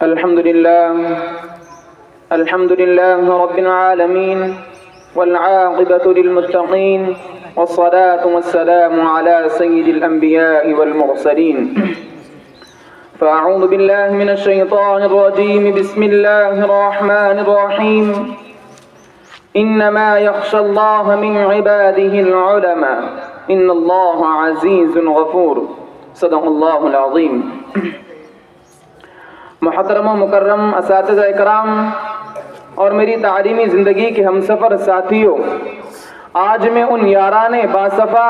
الحمد لله رب العالمين والعاقبة للمتقين والصلاة والسلام على سيد الأنبياء والمرسلين فأعوذ بالله من الشيطان الرجيم بسم الله الرحمن الرحيم إنما يخشى الله من عباده العلماء إن الله عزيز غفور صدق الله العظيم. محترم و مکرم اساتذہ اکرام اور میری تعلیمی زندگی کے ہم سفر ساتھیوں، آج میں ان یاران باصفا،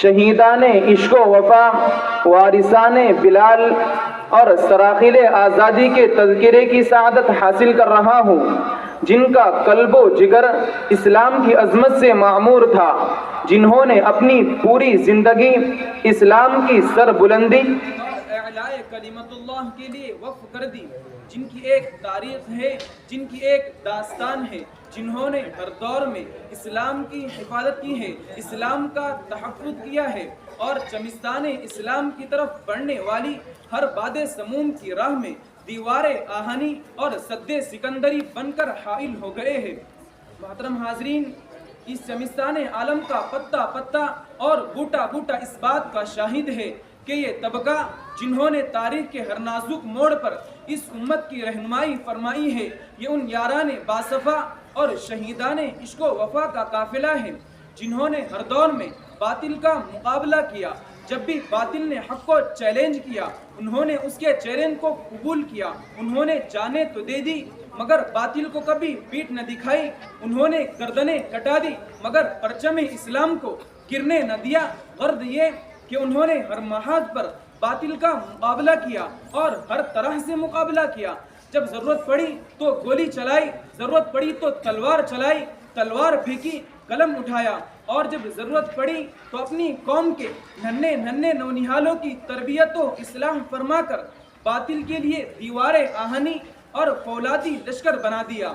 شہیدان عشق و وفا، وارثان بلال اور سراخیل آزادی کے تذکرے کی سعادت حاصل کر رہا ہوں، جن کا قلب و جگر اسلام کی عظمت سے معمور تھا، جنہوں نے اپنی پوری زندگی اسلام کی سر بلندی اعلاء کلمت اللہ کے لیے وقف کر دی، جن کی ایک تاریخ ہے، جن کی ایک داستان ہے، جنہوں نے ہر دور میں اسلام کی حفاظت کی ہے، اسلام کا تحفظ کیا ہے اور چمستان اسلام کی طرف بڑھنے والی ہر باد سموم کی راہ میں دیوار آہنی اور سد سکندری بن کر حائل ہو گئے ہیں. محترم حاضرین، اس چمستان عالم کا پتا پتا اور بوٹا بوٹا اس بات کا شاہد ہے کہ یہ طبقہ جنہوں نے تاریخ کے ہر نازک موڑ پر اس امت کی رہنمائی فرمائی ہے، یہ ان یاران باصفا اور شہیدان عشق و وفا کا قافلہ ہے، جنہوں نے ہر دور میں باطل کا مقابلہ کیا. جب بھی باطل نے حق کو چیلنج کیا، انہوں نے اس کے چیلنج کو قبول کیا، انہوں نے جانیں تو دے دی مگر باطل کو کبھی پیٹ نہ دکھائی، انہوں نے گردنیں کٹا دی مگر پرچم اسلام کو گرنے نہ دیا. غرض یہ کہ انہوں نے ہر محاذ پر باطل کا مقابلہ کیا اور ہر طرح سے مقابلہ کیا. جب ضرورت پڑی تو گولی چلائی، ضرورت پڑی تو تلوار چلائی، تلوار پھینکی، قلم اٹھایا، اور جب ضرورت پڑی تو اپنی قوم کے ننھے ننھے نونہالوں کی تربیت و اصلاح فرما کر باطل کے لیے دیوار آہنی اور فولادی لشکر بنا دیا.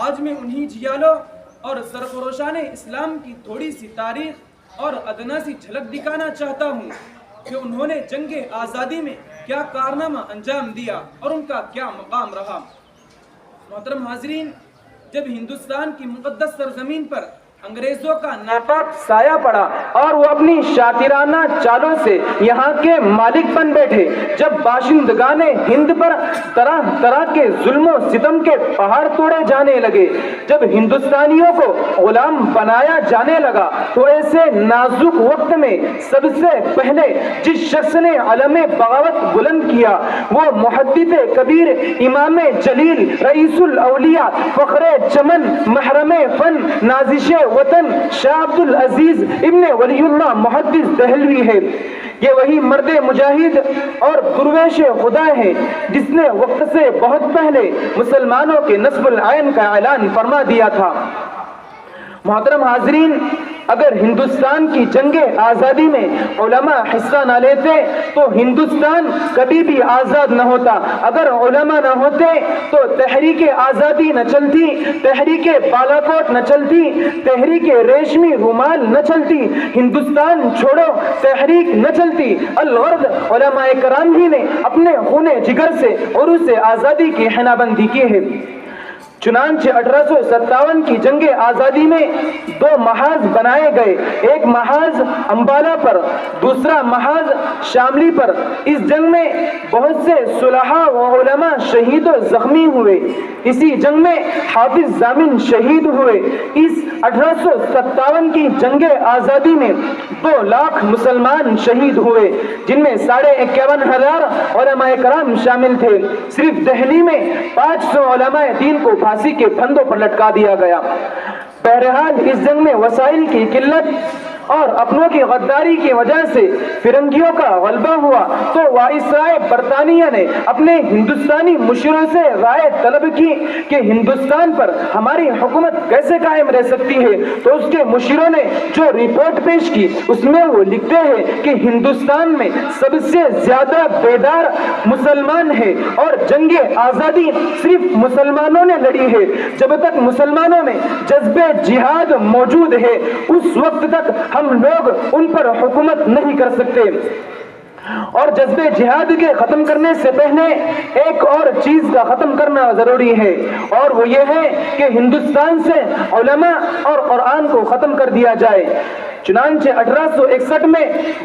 آج میں انہی جیالوں اور سرفروشان اسلام کی تھوڑی سی تاریخ اور ادنا سی جھلک دکھانا چاہتا ہوں کہ انہوں نے جنگ آزادی میں کیا کارنامہ انجام دیا اور ان کا کیا مقام رہا. محترم حاضرین، جب ہندوستان کی مقدس سرزمین پر انگریزوں کا ناپاک سایہ پڑا اور وہ اپنی شاطرانہ چالوں سے یہاں کے مالک بن بیٹھے، جب باشندگان ہند پر طرح طرح کے ظلم و ستم کے پہاڑ توڑے جانے لگے، جب ہندوستانیوں کو غلام بنایا جانے لگا، تو ایسے نازک وقت میں سب سے پہلے جس شخص نے علم بغاوت بلند کیا وہ محدث کبیر، امام جلیل، رئیس الاولیاء، فخر چمن، محرم فن، نازش وطن شاہ عبد العزیز ابن ولی اللہ محدث دہلوی ہے. یہ وہی مرد مجاہد اور درویش خدا ہے جس نے وقت سے بہت پہلے مسلمانوں کے نصب العین کا اعلان فرما دیا تھا. محترم حاضرین، اگر ہندوستان کی جنگ آزادی میں علماء حصہ نہ لیتے تو ہندوستان کبھی بھی آزاد نہ ہوتا. اگر علماء نہ ہوتے تو تحریک آزادی نہ چلتی، تحریک بالاکوٹ نہ چلتی، تحریک ریشمی رومال نہ چلتی، ہندوستان چھوڑو تحریک نہ چلتی. الغرض علماء کرام ہی نے اپنے خون جگر سے عروس آزادی کی حنا بندی کی ہے. چنانچہ 1857 کی جنگ آزادی میں دو محاذ بنائے گئے، ایک محاذ امبالہ پر، دوسرا محاذ شاملی پر. اس جنگ میں بہت سے صلحاء و علماء شہید و زخمی ہوئے. اسی جنگ میں حافظ ضامن شہید ہوئے. اس 1857 کی جنگ آزادی میں 2 لاکھ مسلمان شہید ہوئے، جن میں 51,500 علماء کرام شامل تھے. صرف دہلی میں 500 علماء دین کو پھانسی کے پھندوں پر لٹکا دیا گیا. بہرحال اس جنگ میں وسائل کی قلت اور اپنوں کی غداری کی وجہ سے فرنگیوں کا غلبہ ہوا تو وائسرائے برطانیہ نے اپنے ہندوستانی مشیروں سے رائے طلب کی کہ ہندوستان پر ہماری حکومت کیسے قائم رہ سکتی ہے. تو اس کے مشیروں نے جو رپورٹ پیش کی اس میں وہ لکھتے ہیں کہ ہندوستان میں سب سے زیادہ بیدار مسلمان ہے اور جنگ آزادی صرف مسلمانوں نے لڑی ہے. جب تک مسلمانوں میں جذبہ جہاد موجود ہے اس وقت تک ہم لوگ ان پر حکومت نہیں کر سکتے. اور جذبے جہاد کے ختم کرنے سے پہلے ایک اور چیز کا ختم کرنا ضروری ہے، اور وہ یہ ہے کہ ہندوستان سے علماء اور قرآن کو ختم کر دیا جائے۔ چنانچہ 1861 میں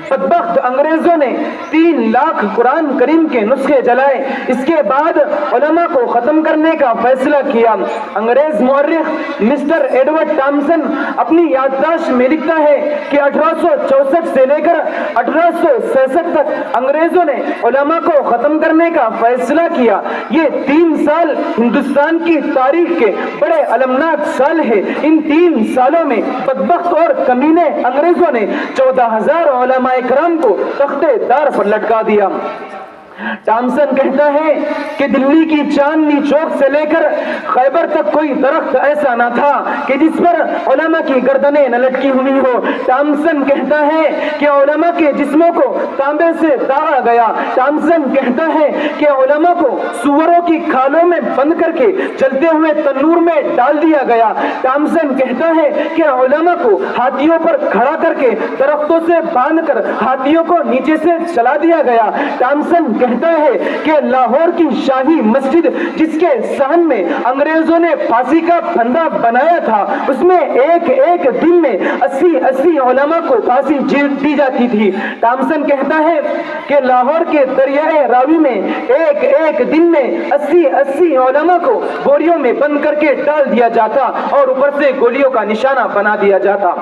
بدبخت انگریزوں نے 3 لاکھ قرآن کریم کے نسخے جلائے۔ اس کے بعد علماء کو ختم کرنے کا فیصلہ کیا۔ انگریز مورخ مسٹر ایڈورڈ ٹامسن اپنی یادداشت میں لکھتا ہے کہ 1864 سے لے کر 1866 تک انگریزوں نے علماء کو ختم کرنے کا فیصلہ کیا۔ یہ 3 سال ہندوستان کی تاریخ کے بڑے المناک سال ہیں۔ ان 3 سالوں میں بدبخت اور کمینے انگریزوں نے 14,000 علماء کرام کو تختے دار پر لٹکا دیا۔ ٹامسن کہتا ہے کہ دلی کی چاندنی چوک سے لے کر خیبر تک کوئی درخت ایسا نہ تھا کہ جس پر علماء کی گردنیں نہ لٹکی ہوئی ہو۔ ٹامسن کہتا ہے کہ علماء کے جسموں کو تانبے سے داغا گیا۔ ٹامسن کہتا ہے کہ علماء کو سوروں کی کھالوں میں بند کر کے جلتے ہوئے تنور میں ڈال دیا گیا۔ ٹامسن کہتا ہے کہ علماء کو ہاتھیوں پر کھڑا کر کے درختوں سے باندھ کر ہاتھیوں کو نیچے سے چلا دیا گیا۔ ٹامسن کہتا ہے کہ لاہور کی شاہی مسجد جس کے صحن میں انگریزوں نے پھانسی کا پھندا بنایا تھا، اس میں ایک ایک دن میں 80 علماء کو پھانسی دی جاتی تھی۔ ٹامسن کہتا ہے کہ لاہور کے دریائے راوی میں ایک ایک دن میں 80 علماء کو بوریوں میں بند کر کے ڈال دیا جاتا اور اوپر سے گولیوں کا نشانہ بنا دیا جاتا۔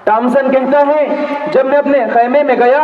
ٹامسن کہتا ہے جب میں اپنے خیمے میں گیا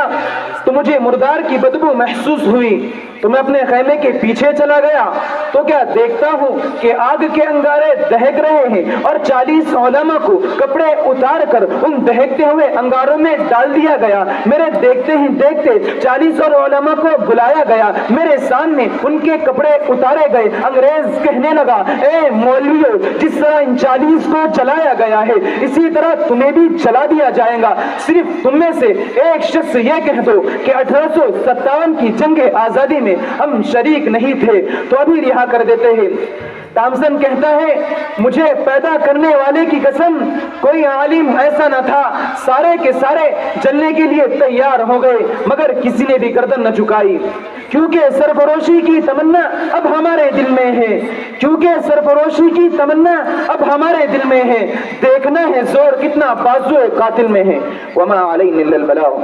تو مجھے مردار کی بدبو محسوس ہوئی، تو میں اپنے خیمے کے پیچھے چلا گیا تو کیا دیکھتا ہوں کہ آگ کے انگارے دہک رہے ہیں اور 40 علماء کو کپڑے اتار کر ان دہکتے ہوئے انگاروں میں ڈال دیا گیا۔ میرے دیکھتے ہی دیکھتے 40 اور علماء کو بلایا گیا، میرے سامنے ان کے کپڑے اتارے گئے۔ انگریز کہنے لگا، اے مولویوں، جس طرح ان 40 کو جلایا گیا ہے اسی طرح تمہیں بھی جلا دیا جائے گا۔ صرف تم میں سے ایک شخص یہ کہہ دو کہ 1857 کی جنگ آزادی میں ہم شریک نہیں تھے تو ابھی رہا کر دیتے ہیں۔ ٹامسن کہتا ہے مجھے پیدا کرنے والے کی قسم کوئی عالم ایسا نہ تھا، سارے کے سارے جلنے کے لیے تیار ہو گئے مگر کسی نے بھی گردن نہ جھکائی، کیونکہ سرفروشی کی تمنا اب ہمارے دل میں ہے، کیونکہ سرفروشی کی تمنا اب ہمارے دل میں ہے، دیکھنا ہے زور کتنا بازو قاتل میں ہے۔ وما علینا الا البلاغ۔